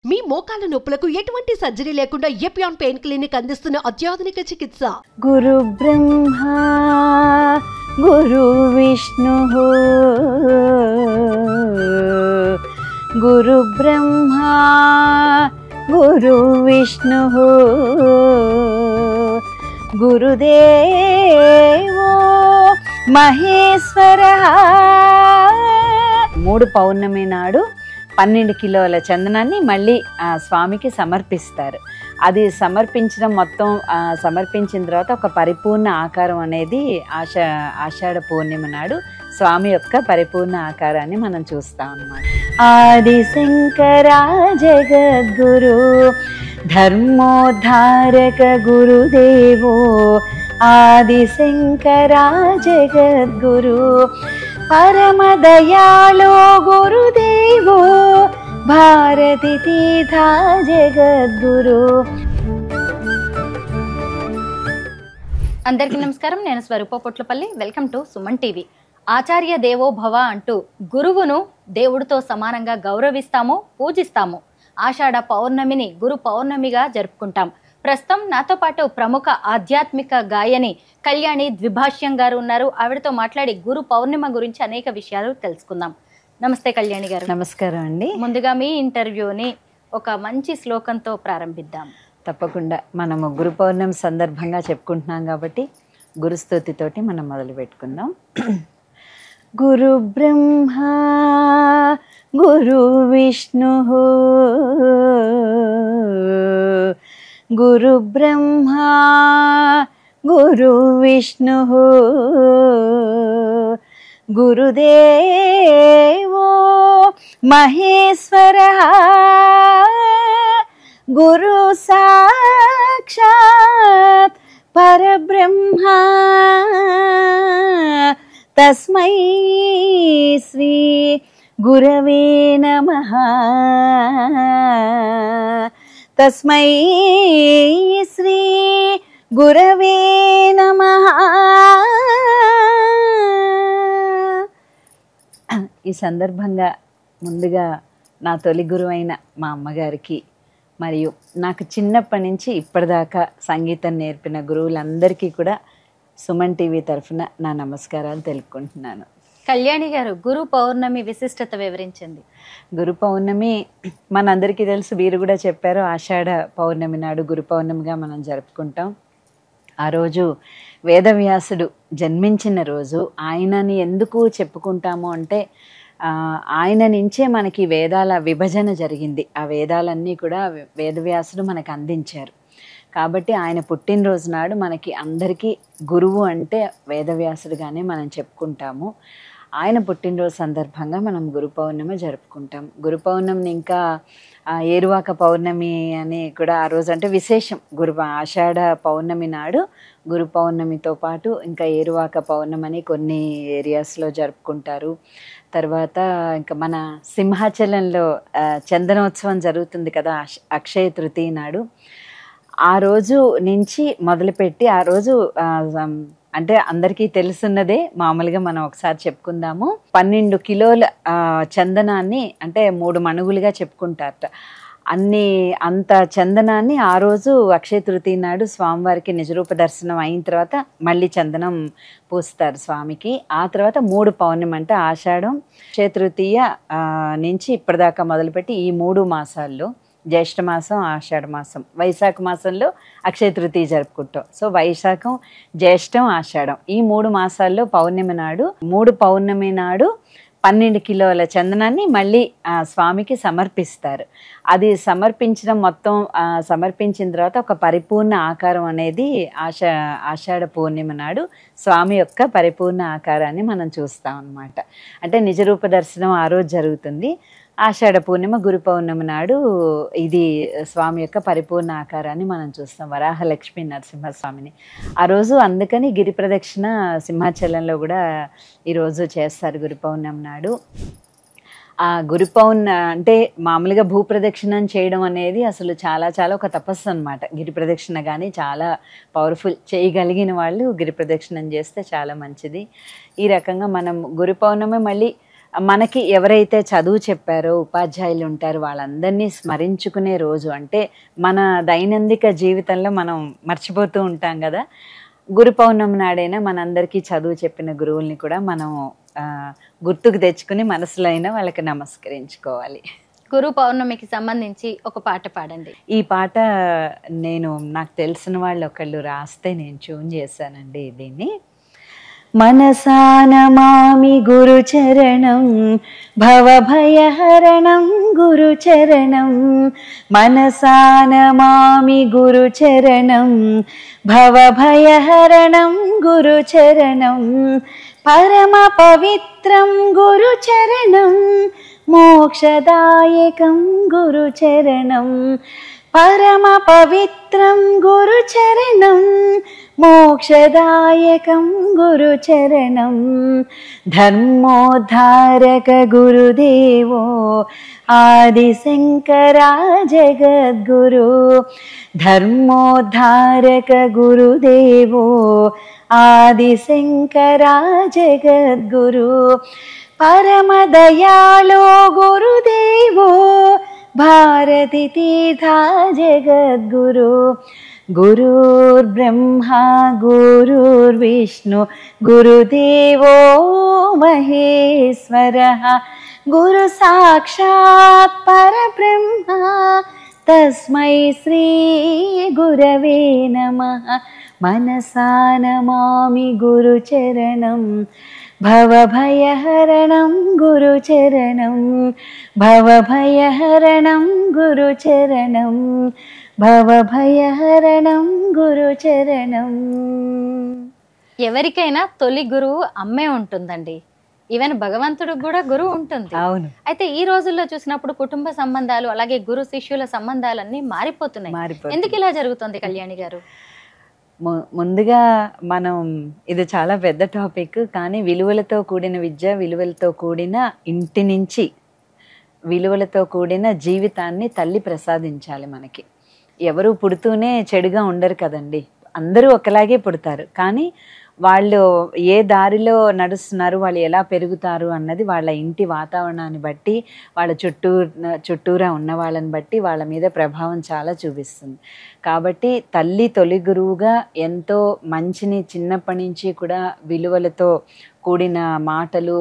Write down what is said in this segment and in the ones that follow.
మీ మోకాల నొప్పులకు ఎటువంటి సర్జరీ లేకుండా ఎపియాన్ పెయిన్ క్లినిక్ అందిస్తున్న అత్యాధునిక చికిత్స. గురు బ్రహ్మ గురు విష్ణు గురు బ్రహ్మ గురు విష్ణు గురుదేవో మహేశ్వర. 3 పౌర్ణమి నాడు 12 కిలోల చందనాన్ని మళ్ళీ స్వామికి సమర్పిస్తారు. అది సమర్పించడం మొత్తం సమర్పించిన తర్వాత ఒక పరిపూర్ణ ఆకారం అనేది ఆషాఢ పూర్ణిమ నాడు స్వామి యొక్క పరిపూర్ణ ఆకారాన్ని మనం చూస్తాం అన్నమాట. ఆది శంకర జగద్గురు ధర్మోద్ధారక గురుదేవో ఆది శంకర జగద్గురు పరమ దయాళో గురుదేవో భారతి తీర్థ జగద్గురు. అందరికీ నమస్కారం. నేను Swarupa Potlapalli. Welcome to Suman TV. ఆచార్య దేవో భవ అంటూ గురువును దేవుడితో సమానంగా గౌరవిస్తాము, పూజిస్తాము. ఆషాఢ పౌర్ణమిని గురు పౌర్ణమిగా జరుపుకుంటాం. ప్రస్తుతం నాతో పాటు ప్రముఖ ఆధ్యాత్మిక గాయని కళ్యాణి ద్విభాష్యం గారు ఉన్నారు. ఆవిడతో మాట్లాడి గురు పౌర్ణిమ గురించి అనేక విషయాలు తెలుసుకుందాం. నమస్తే కళ్యాణి గారు. నమస్కారం అండి. ముందుగా మీ ఇంటర్వ్యూని ఒక మంచి శ్లోకంతో ప్రారంభిద్దాం. తప్పకుండా. మనము గురు పౌర్ణమి సందర్భంగా చెప్పుకుంటున్నాం కాబట్టి గురుస్తుతితోటి మనం మొదలు పెట్టుకుందాం. గురు బ్రహ్మ గురు విష్ణు గురు బ్రహ్మ గురు విష్ణు గురుదేవో మహేశ్వర గురు సాక్షాత్ పరబ్రహ్మ తస్మై శ్రీ గురవే నమః తస్మై శ్రీ గురవే నమః. ఈ సందర్భంగా ముందుగా నా తొలి గురువైన మా అమ్మగారికి మరియు నాకు చిన్నప్పటి నుంచి ఇప్పటిదాకా సంగీతం నేర్పిన గురువులందరికీ కూడా సుమన్ టీవీ తరఫున నా నమస్కారాలు తెలుపుకుంటున్నాను. కళ్యాణి గారు, గురు పౌర్ణమి విశిష్టత వివరించింది. గురు పౌర్ణమి మనందరికీ తెలుసు, వీరు కూడా చెప్పారు. ఆషాఢ పౌర్ణమి నాడు గురు పౌర్ణమిగా మనం జరుపుకుంటాం. ఆ రోజు వేదవ్యాసుడు జన్మించిన రోజు. ఆయనని ఎందుకు చెప్పుకుంటాము అంటే ఆయన నుంచే మనకి వేదాల విభజన జరిగింది. ఆ వేదాలన్నీ కూడా వేదవ్యాసుడు మనకు అందించారు. కాబట్టి ఆయన పుట్టినరోజు నాడు మనకి అందరికీ గురువు అంటే వేదవ్యాసుడుగానే మనం చెప్పుకుంటాము. ఆయన పుట్టినరోజు సందర్భంగా మనం గురు పౌర్ణమి జరుపుకుంటాం. గురు పౌర్ణమిని ఇంకా ఏరువాక పౌర్ణమి అని కూడా ఆ రోజు అంటే విశేషం. ఆషాఢ పౌర్ణమి నాడు గురు పౌర్ణమితో పాటు ఇంకా ఏరువాక పౌర్ణమి అని కొన్ని ఏరియాస్లో జరుపుకుంటారు. తర్వాత ఇంకా మన సింహాచలంలో చందనోత్సవం జరుగుతుంది కదా అక్షయ తృతీయ నాడు. ఆ రోజు నుంచి మొదలుపెట్టి ఆ రోజు అంటే అందరికీ తెలుసున్నదే, మామూలుగా మనం ఒకసారి చెప్పుకుందాము. 12 కిలోల చందనాన్ని అంటే 3 మణుగులుగా చెప్పుకుంటారట. అంత చందనాన్ని ఆ రోజు అక్షయ తృతీయ నాడు స్వామివారికి నిజరూప దర్శనం అయిన తర్వాత మళ్ళీ చందనం పూస్తారు స్వామికి. ఆ తర్వాత 3 పౌర్ణమి అంటే ఆషాఢం, అక్షయ తృతీయ నుంచి ఇప్పటిదాకా మొదలుపెట్టి ఈ 3 మాసాల్లో జ్యేష్ఠ మాసం, ఆషాఢ మాసం, వైశాఖ మాసంలో అక్షయ తృతీయ జరుపుకుంటాం. సో వైశాఖం, జ్యేష్టం, ఆషాఢం ఈ 3 మాసాల్లో పౌర్ణమి నాడు 3 పౌర్ణమి నాడు 12 కిలోల చందనాన్ని మళ్ళీ స్వామికి సమర్పిస్తారు. అది సమర్పించడం మొత్తం సమర్పించిన తర్వాత ఒక పరిపూర్ణ ఆకారం అనేది ఆషాఢ పూర్ణిమ నాడు స్వామి యొక్క పరిపూర్ణ ఆకారాన్ని మనం చూస్తాం అన్నమాట. అంటే నిజరూప దర్శనం ఆ రోజు జరుగుతుంది. ఆషాఢ పూర్ణిమ గురు పౌర్ణమి నాడు ఇది స్వామి యొక్క పరిపూర్ణ ఆకారాన్ని మనం చూస్తాం, వరాహ లక్ష్మీ నరసింహస్వామిని. ఆ రోజు అందుకని గిరి ప్రదక్షిణ సింహాచలంలో కూడా ఈరోజు చేస్తారు గురు పౌర్ణమి నాడు. ఆ గురు అంటే మామూలుగా భూప్రదక్షిణం చేయడం అనేది అసలు చాలా చాలా ఒక తపస్సు అనమాట. గిరి ప్రదక్షిణ కానీ చాలా పవర్ఫుల్. చేయగలిగిన వాళ్ళు గిరి ప్రదక్షిణం చేస్తే చాలా మంచిది. ఈ రకంగా మనం గురు పౌర్ణమి మళ్ళీ మనకి ఎవరైతే చదువు చెప్పారో ఉపాధ్యాయులు ఉంటారో వాళ్ళందరినీ స్మరించుకునే రోజు. అంటే మన దైనందిక జీవితంలో మనం మర్చిపోతూ ఉంటాం కదా, గురు పౌర్ణమి నాడైనా మనందరికీ చదువు చెప్పిన గురువుల్ని కూడా మనం గుర్తుకు తెచ్చుకుని మనసులో అయినా వాళ్ళకి నమస్కరించుకోవాలి. గురు పౌర్ణమికి సంబంధించి ఒక పాట పాడండి. ఈ పాట నాకు తెలిసిన వాళ్ళు ఒకళ్ళు రాస్తే నేను ట్యూన్ చేశానండి దీన్ని. మనసానమామి గురుచరణం భవభయహరణం గురుచరణం, మనసానమామి గురుచరణం భవభయహరణం గురుచరణం, పరమ పవిత్రం గురుచరణం మోక్షదాయకం గురుచరణం, పరమ పవిత్రం గురుచరణం మోక్షదాయకం గురుచరణం, ధర్మోద్ధారక గురుదేవో ఆదిశంకరా జగద్గురు, ధర్మోద్ధారక గురుదేవో ఆదిశంకరా జగద్గురు, పరమ దయాళో గురుదేవో భారతి తీర్థా జగద్గురు, గురుర్బ్రహ్మా గురుర్విష్ణు గురుదేవో మహేశ్వరః, గురు సాక్షాత్ పరబ్రహ్మ తస్మై శ్రీ గురవే నమః, మనసా నమామి గురుచరణం భవభయహరణం గురుచరణం, భవభయహరణం గురుచరణం, భవభయహరణం గురుచరణం. ఎవరికైనా తొలి గురువు అమ్మే ఉంటుందండి. ఈవెన్ భగవంతుడికి కూడా గురువు ఉంటుంది. అవును. అయితే ఈ రోజుల్లో చూసినప్పుడు కుటుంబ సంబంధాలు అలాగే గురు శిష్యుల సంబంధాలన్నీ మారిపోతున్నాయి. ఎందుకు ఇలా జరుగుతుంది కళ్యాణి గారు? ముందుగా మనం, ఇది చాలా పెద్ద టాపిక్, కానీ విలువలతో కూడిన విద్య, విలువలతో కూడిన ఇంటి నుంచి విలువలతో కూడిన జీవితాన్ని తల్లి ప్రసాదించాలి మనకి. ఎవరు పుడుతూనే చెడుగా ఉండరు కదండి, అందరూ ఒకలాగే పుడతారు. కానీ వాళ్ళు ఏ దారిలో నడుస్తున్నారు, వాళ్ళు ఎలా పెరుగుతారు అన్నది వాళ్ళ ఇంటి వాతావరణాన్ని బట్టి, వాళ్ళ చుట్టూరా ఉన్న వాళ్ళని బట్టి వాళ్ళ మీద ప్రభావం చాలా చూపిస్తుంది. కాబట్టి తల్లి తొలి గురువుగా ఎంతో మంచిని చిన్నప్పటి నుంచి కూడా విలువలతో కూడిన మాటలు,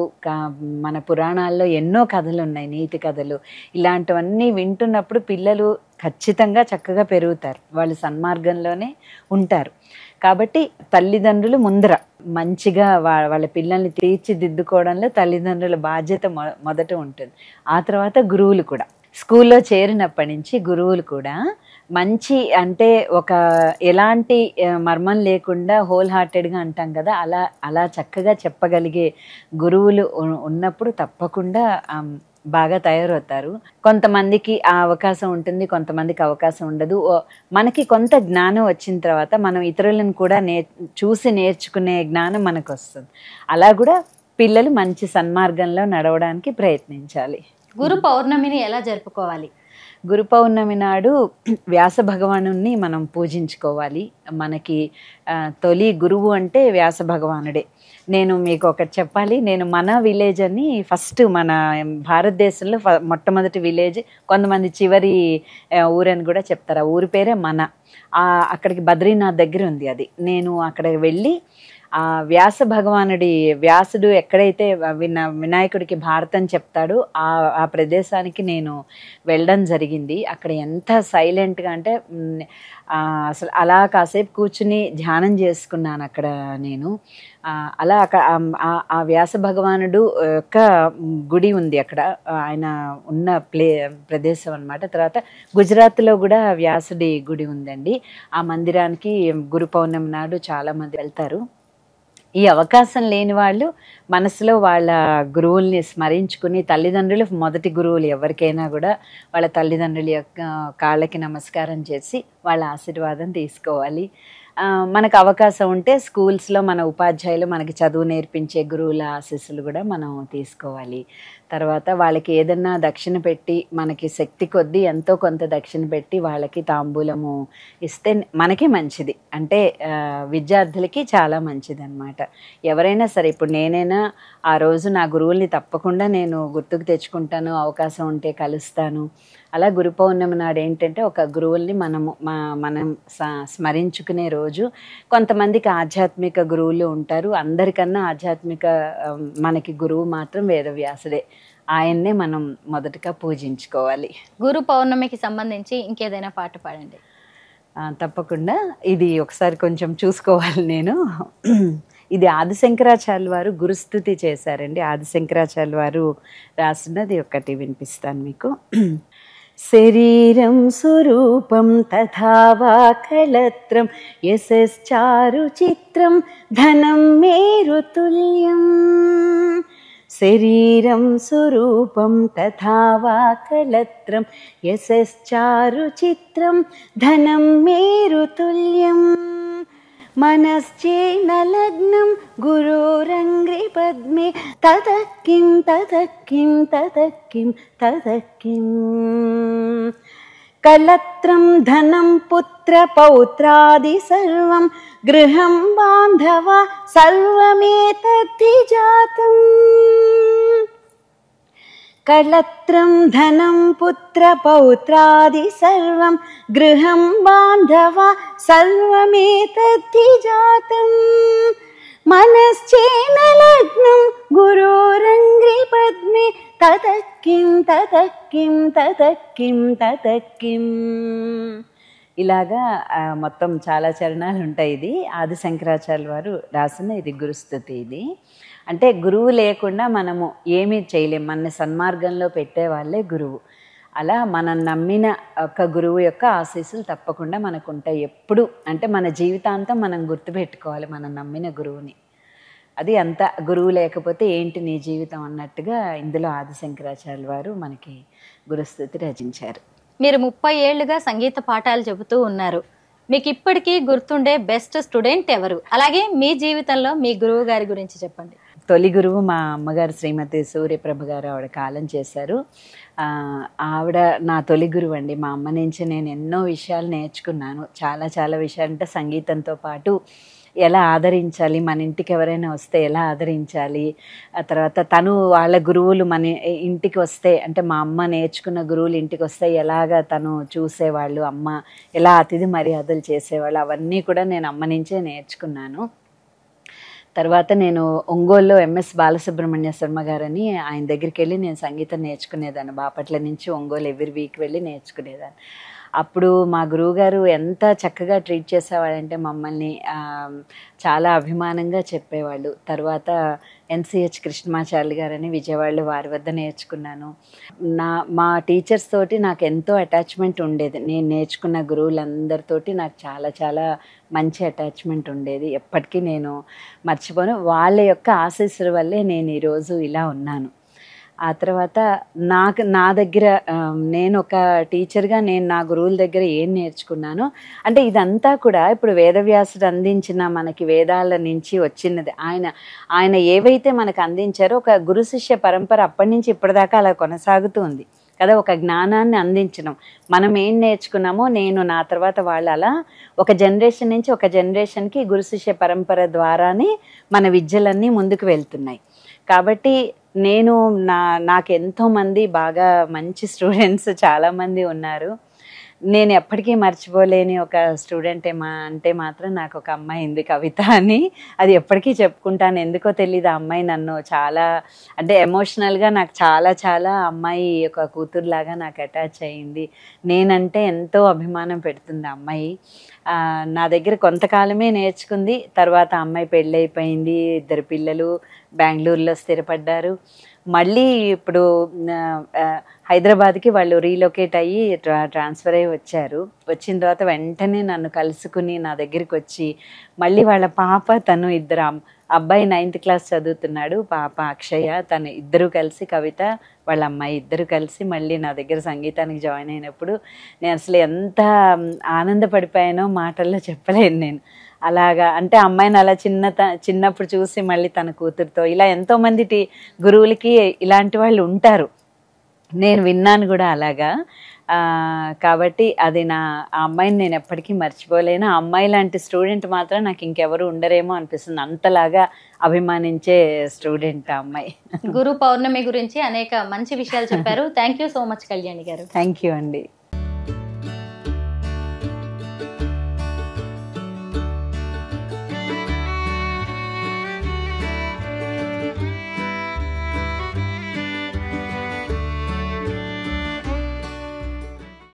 మన పురాణాల్లో ఎన్నో కథలు ఉన్నాయి, నీతి కథలు. ఇలాంటివన్నీ వింటున్నప్పుడు పిల్లలు ఖచ్చితంగా చక్కగా పెరుగుతారు, వాళ్ళు సన్మార్గంలోనే ఉంటారు. కాబట్టి తల్లిదండ్రులు ముందర మంచిగా వాళ్ళ పిల్లల్ని తీర్చిదిద్దుకోవడంలో తల్లిదండ్రుల బాధ్యత మొదట ఉంటుంది. ఆ తర్వాత గురువులు కూడా, స్కూల్లో చేరినప్పటి నుంచి గురువులు కూడా మంచి, అంటే ఒక ఎలాంటి మర్మం లేకుండా హోల్ హార్టెడ్గా అంటాం కదా, అలా చక్కగా చెప్పగలిగే గురువులు ఉన్నప్పుడు తప్పకుండా బాగా తయారవుతారు. కొంతమందికి ఆ అవకాశం ఉంటుంది, కొంతమందికి అవకాశం ఉండదు. మనకి కొంత జ్ఞానం వచ్చిన తర్వాత మనం ఇతరులను కూడా చూసి నేర్చుకునే జ్ఞానం మనకు వస్తుంది. అలా కూడా పిల్లలు మంచి సన్మార్గంలో నడవడానికి ప్రయత్నించాలి. గురు పౌర్ణమిని ఎలా జరుపుకోవాలి? గురు పౌర్ణమి నాడు వ్యాస భగవానుని మనం పూజించుకోవాలి. మనకి తొలి గురువు అంటే వ్యాస భగవానుడే. నేను మీకు ఒకటి చెప్పాలి, నేను మన విలేజ్ అని, ఫస్ట్ మన భారతదేశంలో మొట్టమొదటి విలేజ్, కొంతమంది చివరి ఊరని కూడా చెప్తారు. ఆ ఊరి పేరే మన. అక్కడికి బద్రీనాథ్ దగ్గర ఉంది అది. నేను అక్కడికి వెళ్ళి ఆ వ్యాస వ్యాసుడు ఎక్కడైతే వినాయకుడికి భారతం చెప్తాడో ఆ ప్రదేశానికి నేను వెళ్ళడం జరిగింది. అక్కడ ఎంత సైలెంట్గా అంటే అసలు అలా కాసేపు కూర్చుని ధ్యానం చేసుకున్నాను అక్కడ నేను. అలా ఆ వ్యాస భగవానుడు యొక్క గుడి ఉంది అక్కడ, ఆయన ఉన్న ప్రదేశం అన్నమాట. తర్వాత గుజరాత్లో కూడా వ్యాసుడి గుడి ఉందండి. ఆ మందిరానికి గురు పౌర్ణమి నాడు చాలామంది వెళ్తారు. ఈ అవకాశం లేని వాళ్ళు మనసులో వాళ్ళ గురువుల్ని స్మరించుకుని, తల్లిదండ్రులు మొదటి గురువులు ఎవరికైనా కూడా వాళ్ళ తల్లిదండ్రుల యొక్క కాళ్ళకి నమస్కారం చేసి వాళ్ళ ఆశీర్వాదం తీసుకోవాలి. మనకు అవకాశం ఉంటే స్కూల్స్లో మన ఉపాధ్యాయులు మనకి చదువు నేర్పించే గురువుల ఆశీస్సులు కూడా మనం తీసుకోవాలి. తర్వాత వాళ్ళకి ఏదన్నా దక్షిణ పెట్టి మనకి శక్తి కొద్దీ ఎంతో కొంత దక్షిణ పెట్టి వాళ్ళకి తాంబూలము ఇస్తే మనకి మంచిది. అంటే విద్యార్థులకి చాలా మంచిది అనమాట. ఎవరైనా సరే, ఇప్పుడు నేనైనా ఆ రోజు నా గురువుల్ని తప్పకుండా నేను గుర్తుకు తెచ్చుకుంటాను, అవకాశం ఉంటే కలుస్తాను. అలా గురు పౌర్ణమి నాడు ఏంటంటే ఒక గురువుల్ని మనం స్మరించుకునే రోజు. కొంతమందికి ఆధ్యాత్మిక గురువులు ఉంటారు, అందరికన్నా ఆధ్యాత్మిక మనకి గురువు మాత్రం వేదవ్యాసుడే. ఆయన్నే మనం మొదటగా పూజించుకోవాలి. గురు పౌర్ణమికి సంబంధించి ఇంకేదైనా పాట పాడండి. తప్పకుండా. ఇది ఒకసారి కొంచెం చూసుకోవాలి నేను. ఇది ఆదిశంకరాచార్యుల వారు గురుస్తుతి చేశారండి. ఆదిశంకరాచార్యుల వారు రాసినది ఒకటి వినిపిస్తాను మీకు. శరీరం స్వరూపం తథా వా కళత్రం యశశ్చారు చిత్రం ధనం మేరుతుల్యం. శరీరం స్వరూపం తథా వా కళత్రం యశశ్చారు చిత్రం ధనం మేరుతుల్యం. మనశ్చేన లగ్నం గురోరంగ్రి పద్మే తతః కిం తతః కిం తతః కిం తతః కిం. కళత్రం ధనం పుత్ర పౌత్రాది సర్వం గృహం బాంధవ సర్వమేతద్ధి జాతం. కళత్రం ధనం పుత్ర పౌత్రాది సర్వం గృహం బాంధవ సర్వమేతద్ధి జాతం. మనశ్చేన లగ్నం గురోరంగ్రి పద్మే తతః కిం తతః కిం తతః కిం తతః కిం. ఇలాగా మొత్తం చాలా చరణాలు ఉంటాయి. ఇది ఆదిశంకరాచార్యుల వారు రాసిన ఇది గురుస్తుతి. ఇది అంటే గురువు లేకుండా మనము ఏమీ చేయలేం. మన సన్మార్గంలో పెట్టే వాళ్ళే గురువు. అలా మనం నమ్మిన ఒక గురువు యొక్క ఆశీస్సులు తప్పకుండా మనకు ఉంటాయి ఎప్పుడు. అంటే మన జీవితాంతం మనం గుర్తుపెట్టుకోవాలి మనం నమ్మిన గురువుని. అది అంత గురువు లేకపోతే ఏంటి నీ జీవితం అన్నట్టుగా ఇందులో ఆదిశంకరాచార్యుల వారు మనకి గురుస్తుతి రచించారు. మీరు 30 ఏళ్లుగా సంగీత పాఠాలు చెబుతూ ఉన్నారు. మీకు ఇప్పటికీ గుర్తుండే బెస్ట్ స్టూడెంట్ ఎవరు? అలాగే మీ జీవితంలో మీ గురువు గారి గురించి చెప్పండి. తొలి గురువు మా అమ్మగారు శ్రీమతి సూర్యప్రభ గారు. ఆవిడ కాలం చేశారు. ఆవిడ నా తొలి గురువు అండి. మా అమ్మ నుంచి నేను ఎన్నో విషయాలు నేర్చుకున్నాను. చాలా చాలా విషయాలు. అంటే సంగీతంతో పాటు ఎలా ఆదరించాలి, మన ఇంటికి ఎవరైనా వస్తే ఎలా ఆదరించాలి, ఆ తర్వాత తను వాళ్ళ గురువులు మన ఇంటికి వస్తే, అంటే మా అమ్మ నేర్చుకున్న గురువులు ఇంటికి వస్తే ఎలాగా తను చూసేవాళ్ళు, అమ్మ ఎలా అతిథి మర్యాదలు చేసేవాళ్ళు, అవన్నీ కూడా నేను అమ్మ నుంచే నేర్చుకున్నాను. తర్వాత నేను ఒంగోలులో ఎంఎస్ బాలసుబ్రహ్మణ్య శర్మ గారని ఆయన దగ్గరికి వెళ్ళి నేను సంగీతం నేర్చుకునేదాన్ని. బాపట్ల నుంచి ఒంగోలు ఎవ్రీ వీక్ వెళ్ళి నేర్చుకునేదాన్ని. అప్పుడు మా గురువుగారు ఎంత చక్కగా ట్రీట్ చేసేవాళ్ళంటే మమ్మల్ని చాలా అభిమానంగా చెప్పేవాళ్ళు. తర్వాత ఎన్సిహెచ్ కృష్ణమాచార్యులు గారని విజయవాడలో వారి వద్ద నేర్చుకున్నాను. మా టీచర్స్ తోటి నాకు ఎంతో అటాచ్మెంట్ ఉండేది. నేను నేర్చుకున్న గురువులందరితోటి నాకు చాలా చాలా మంచి అటాచ్మెంట్ ఉండేది. ఎప్పటికీ నేను మర్చిపోను. వాళ్ళ యొక్క ఆశీస్సుల వల్లే నేను ఈరోజు ఇలా ఉన్నాను. ఆ తర్వాత నా దగ్గర నేను ఒక టీచర్గా నేను నా గురువుల దగ్గర ఏం నేర్చుకున్నానో, అంటే ఇదంతా కూడా ఇప్పుడు వేదవ్యాసుడు అందించిన మనకి వేదాల నుంచి వచ్చినది. ఆయన ఏవైతే మనకు అందించారో ఒక గురు శిష్య పరంపర అప్పటి నుంచి ఇప్పటిదాకా అలా కొనసాగుతూ ఉంది కదా. ఒక జ్ఞానాన్ని అందించడం, మనం ఏం నేర్చుకున్నామో నేను నా తర్వాత వాళ్ళు అలా ఒక జనరేషన్ నుంచి ఒక జనరేషన్కి గురు శిష్య పరంపర ద్వారానే మన విద్యలన్నీ ముందుకు వెళ్తున్నాయి. కాబట్టి నేను నాకు ఎంతోమంది బాగా మంచి స్టూడెంట్స్ చాలామంది ఉన్నారు. నేను ఎప్పటికీ మర్చిపోలేని ఒక స్టూడెంట్ అంటే మాత్రం నాకు ఒక అమ్మాయి ఉంది, కవిత అని. అది ఎప్పటికీ చెప్పుకుంటాను. ఎందుకో తెలియదు, ఆ అమ్మాయి నన్ను చాలా అంటే ఎమోషనల్గా నాకు చాలా చాలా అమ్మాయి ఒక కూతురులాగా నాకు అటాచ్ అయ్యింది. నేనంటే ఎంతో అభిమానం పెడుతుంది ఆ అమ్మాయి. నా దగ్గర కొంతకాలమే నేర్చుకుంది. తర్వాత అమ్మాయి పెళ్ళైపోయింది, 2 పిల్లలు, బెంగళూరులో స్థిరపడ్డారు. మళ్ళీ ఇప్పుడు హైదరాబాద్కి వాళ్ళు రీలొకేట్ అయ్యి ట్రాన్స్ఫర్ అయ్యి వచ్చారు. వచ్చిన తర్వాత వెంటనే నన్ను కలుసుకుని నా దగ్గరికి వచ్చి మళ్ళీ వాళ్ళ పాప, తను ఇద్దరు, అబ్బాయి 9th క్లాస్ చదువుతున్నాడు, పాప అక్షయ, తను ఇద్దరు కలిసి, కవిత వాళ్ళ అమ్మాయి ఇద్దరు కలిసి మళ్ళీ నా దగ్గర సంగీతానికి జాయిన్ అయినప్పుడు నేను అసలు ఎంత ఆనందపడిపోయానో మాటల్లో చెప్పలేను నేను. అలాగా అంటే అమ్మాయిని అలా చిన్నప్పుడు చూసి మళ్ళీ తన కూతురుతో ఇలా ఎంతోమంది గురువులకి ఇలాంటి వాళ్ళు ఉంటారు, నేను విన్నాను కూడా అలాగా. కాబట్టి అది ఆ అమ్మాయిని నేను ఎప్పటికీ మర్చిపోలేను. ఆ అమ్మాయి లాంటి స్టూడెంట్ మాత్రం నాకు ఇంకెవరు ఉండరేమో అనిపిస్తుంది, అంతలాగా అభిమానించే స్టూడెంట్ ఆ అమ్మాయి. గురు పౌర్ణమి గురించి అనేక మంచి విషయాలు చెప్పారు. Thank you so much Kalyani garu. Thank you అండి.